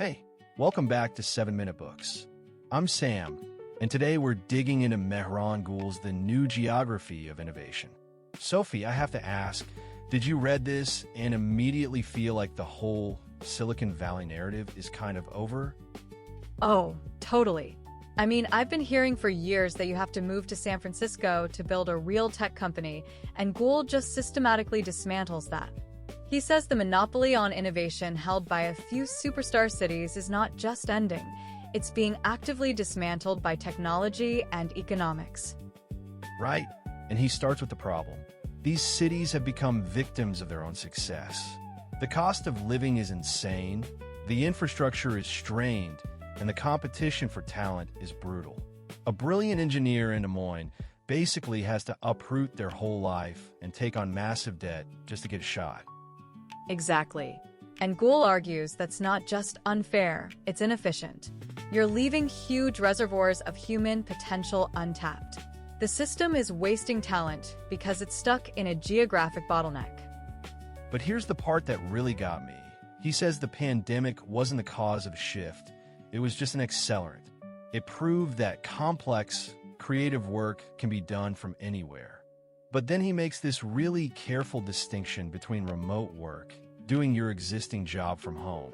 Hey, welcome back to 7-Minute Books. I'm Sam, and today we're digging into Mehran Gul's The New Geography of Innovation. Sophie, I have to ask, did you read this and immediately feel like the whole Silicon Valley narrative is kind of over? Oh, totally. I mean, I've been hearing for years that you have to move to San Francisco to build a real tech company, and Gul just systematically dismantles that. He says the monopoly on innovation held by a few superstar cities is not just ending, it's being actively dismantled by technology and economics. Right, and he starts with the problem. These cities have become victims of their own success. The cost of living is insane, the infrastructure is strained, and the competition for talent is brutal. A brilliant engineer in Des Moines basically has to uproot their whole life and take on massive debt just to get a shot. Exactly. And Gul argues that's not just unfair, it's inefficient. You're leaving huge reservoirs of human potential untapped. The system is wasting talent because it's stuck in a geographic bottleneck. But here's the part that really got me. He says the pandemic wasn't the cause of a shift. It was just an accelerant. It proved that complex, creative work can be done from anywhere. But then he makes this really careful distinction between remote work, doing your existing job from home,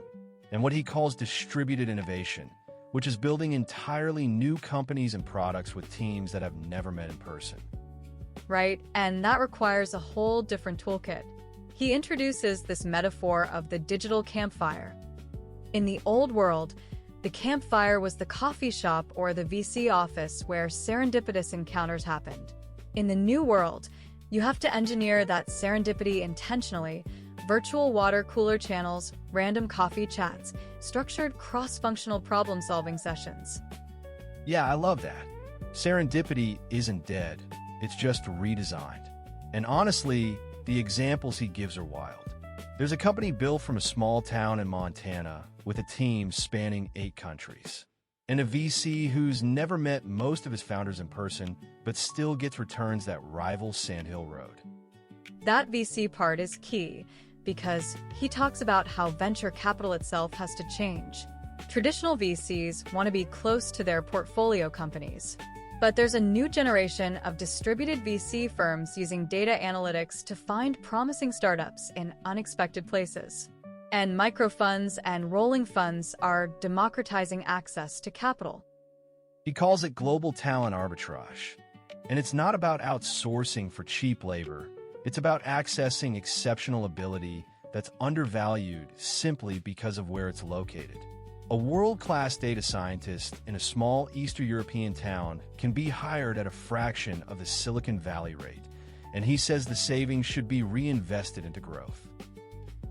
and what he calls distributed innovation, which is building entirely new companies and products with teams that have never met in person. Right, and that requires a whole different toolkit. He introduces this metaphor of the digital campfire. In the old world, the campfire was the coffee shop or the VC office where serendipitous encounters happened. In the new world, you have to engineer that serendipity intentionally: virtual water cooler channels, random coffee chats, structured cross-functional problem-solving sessions. Yeah, I love that. Serendipity isn't dead, it's just redesigned. And honestly, the examples he gives are wild. There's a company built from a small town in Montana with a team spanning 8 countries. And a VC who's never met most of his founders in person, but still gets returns that rival Sand Hill Road. That VC part is key, because he talks about how venture capital itself has to change. Traditional VCs want to be close to their portfolio companies. But there's a new generation of distributed VC firms using data analytics to find promising startups in unexpected places. And microfunds and rolling funds are democratizing access to capital. He calls it global talent arbitrage. And it's not about outsourcing for cheap labor. It's about accessing exceptional ability that's undervalued simply because of where it's located. A world-class data scientist in a small Eastern European town can be hired at a fraction of the Silicon Valley rate, and he says the savings should be reinvested into growth.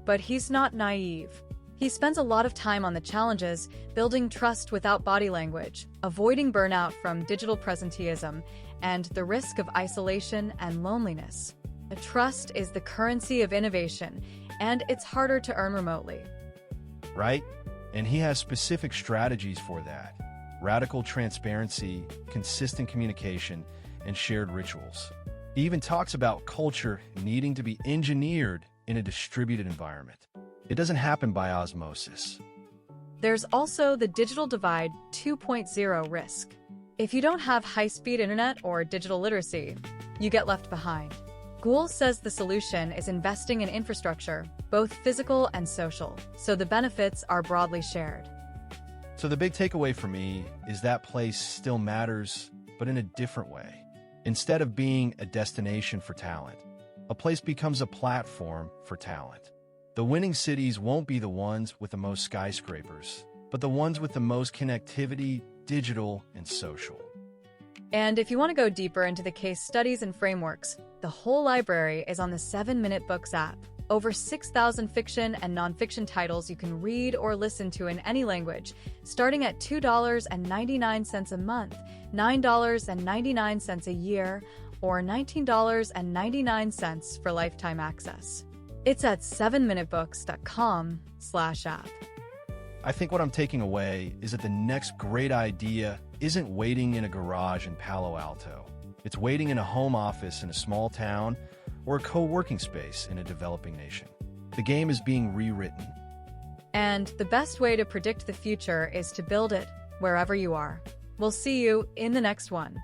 But he's not naive. He spends a lot of time on the challenges, building trust without body language, avoiding burnout from digital presenteeism, and the risk of isolation and loneliness. Trust is the currency of innovation, and it's harder to earn remotely. Right? And he has specific strategies for that. Radical transparency, consistent communication, and shared rituals. He even talks about culture needing to be engineered in a distributed environment. It doesn't happen by osmosis. There's also the digital divide 2.0 risk. If you don't have high-speed internet or digital literacy, you get left behind. Gul says the solution is investing in infrastructure, both physical and social, so the benefits are broadly shared. So the big takeaway for me is that place still matters, but in a different way. Instead of being a destination for talent, a place becomes a platform for talent. The winning cities won't be the ones with the most skyscrapers, but the ones with the most connectivity, digital and social. And if you want to go deeper into the case studies and frameworks, the whole library is on the 7-Minute Books app. Over 6,000 fiction and nonfiction titles you can read or listen to in any language, starting at $2.99 a month, $9.99 a year, or $19.99 for lifetime access. It's at 7minutebooks.com/app. I think what I'm taking away is that the next great idea isn't waiting in a garage in Palo Alto. It's waiting in a home office in a small town or a co-working space in a developing nation. The game is being rewritten. And the best way to predict the future is to build it wherever you are. We'll see you in the next one.